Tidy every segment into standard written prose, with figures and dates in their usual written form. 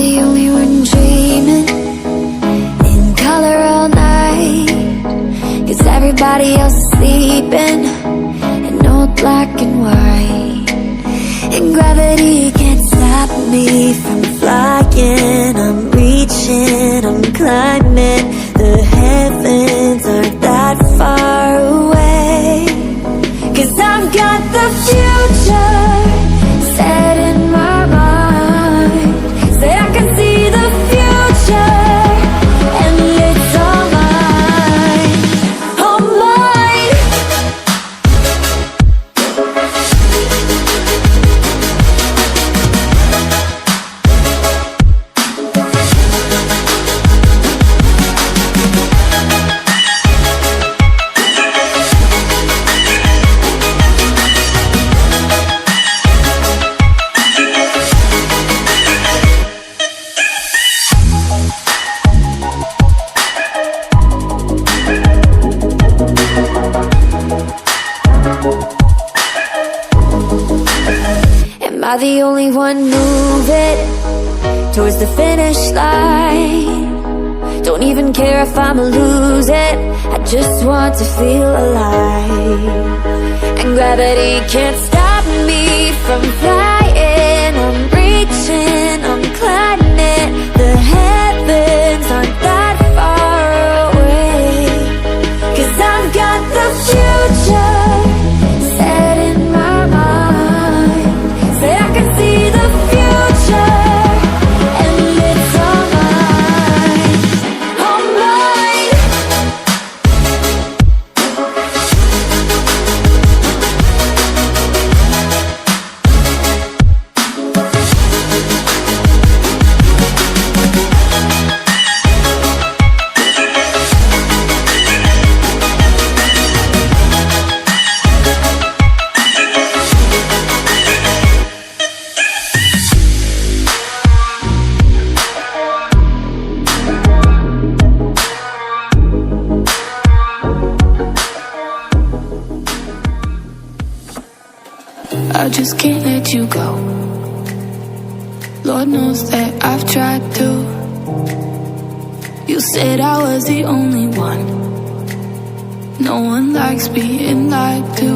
the only one dreaming in color all night? 'Cause everybody else is sleeping in old black and white. And gravity can't stop me from flying. I'm reaching, I'm climbing. The heavens aren't that far away. 'Cause I've got the future set in my mind. Say I can see the future, and it's all mine, all mine. Am I the only one moving towards the finish line? Don't even care if I'ma lose it, I just want to feel alive. And gravity can't stop me from flying. I'm reaching, I'm climbing. The heavens aren't that far away. 'Cause I've got the future set in my mind. Say I can see the future, and it's all mine, all mine. I just can't let you go. Lord knows that I've tried to. You said I was the only one. No one likes being lied to.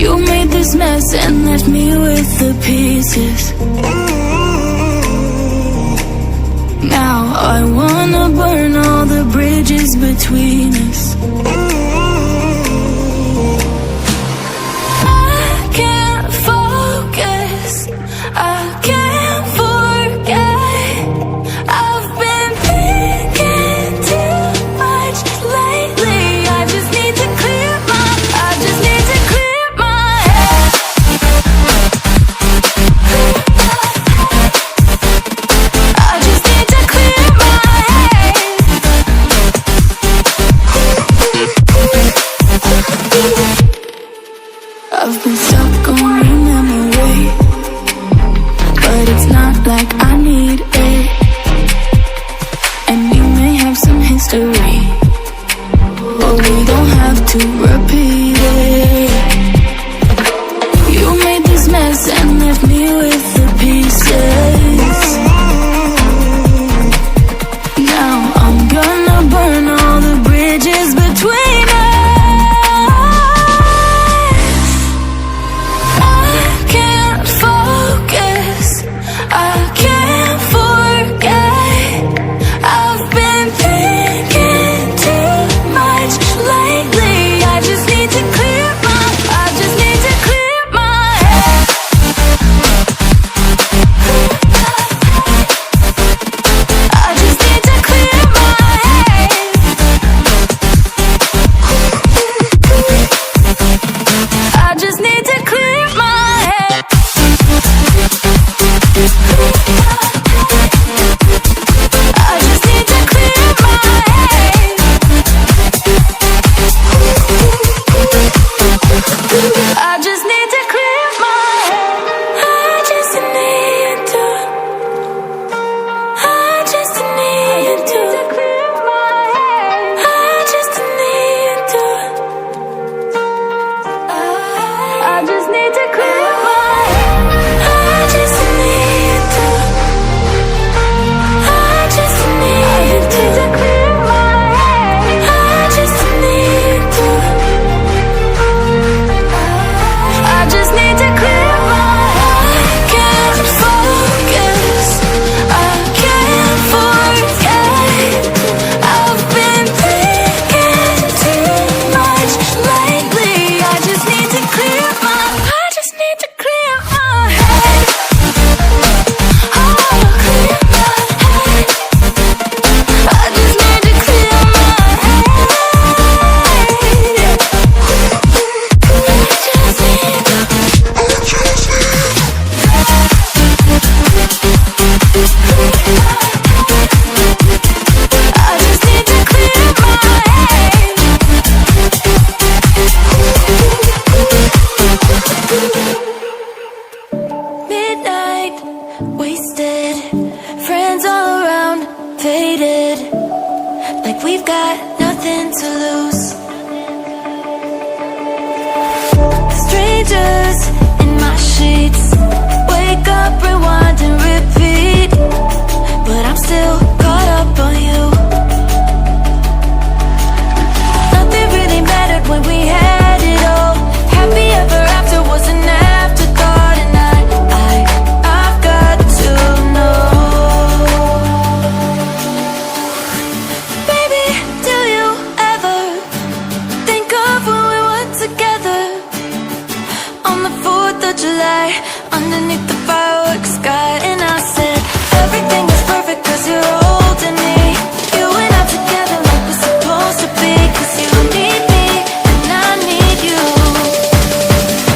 You made this mess and left me with the pieces. Now I wanna burn all the bridges between us. I can't forget. I've been thinking too much lately. I just need to clear my head. I just need to clear my head. got nothing to lose. Strangers in my sheets, wake up, rewind and repeat, but I'm still caught up on you. Nothing really mattered when we had it all. Happy ever after was an afterthought, and I've got to know. Baby, do you ever think of when we were together on the 4th of July, underneath the fireworks sky? And I said, everything is perfect cause you're holding me. You and I together like we're supposed to be, cause you need me and I need you.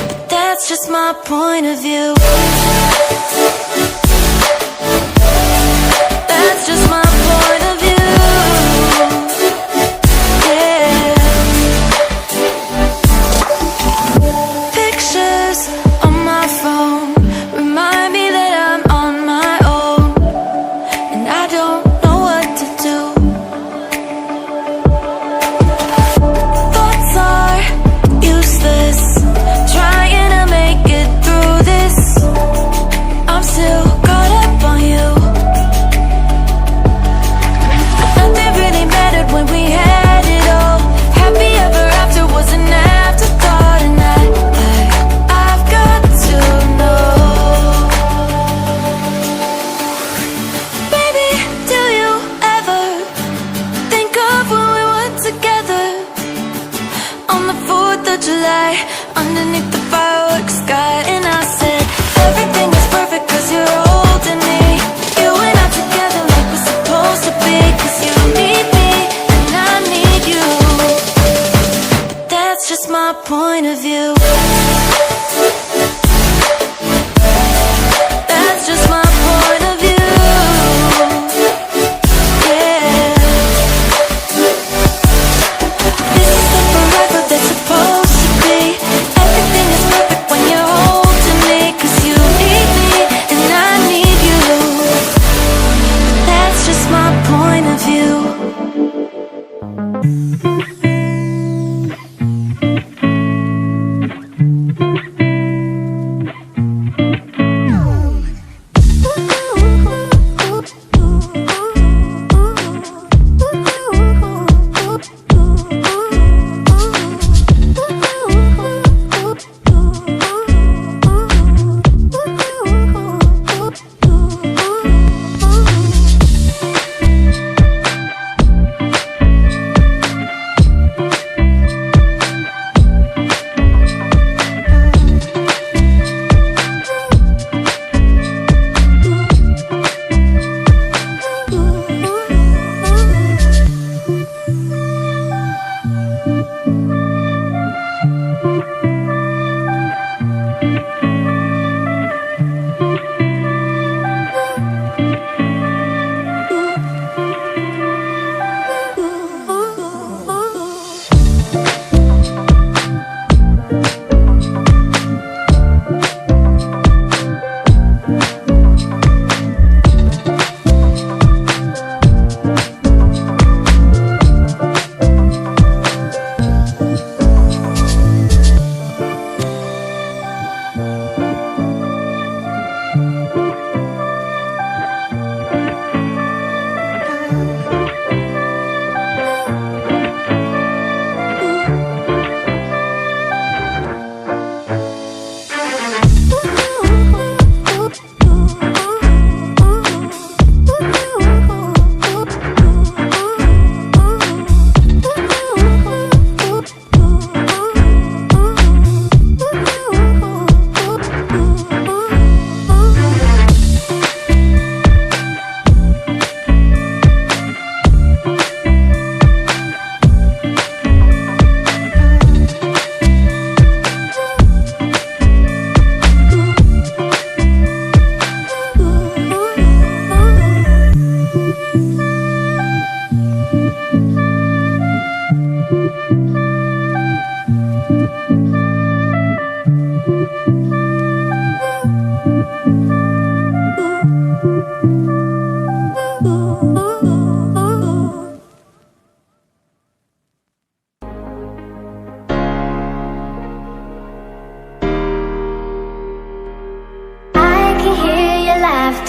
But that's just my point of view. That's just my point of view. Yeah. Pictures on my phone remind me that I'm on my own, and I don't know what to do. Thoughts are useless, trying to make it through this. I'm still caught up on you.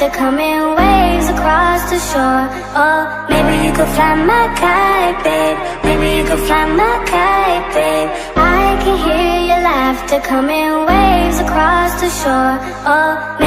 laughter coming waves across the shore. Oh, maybe you could fly my kite, babe. Maybe you could fly my kite, babe. I can hear your laughter coming waves across the shore. Oh, maybe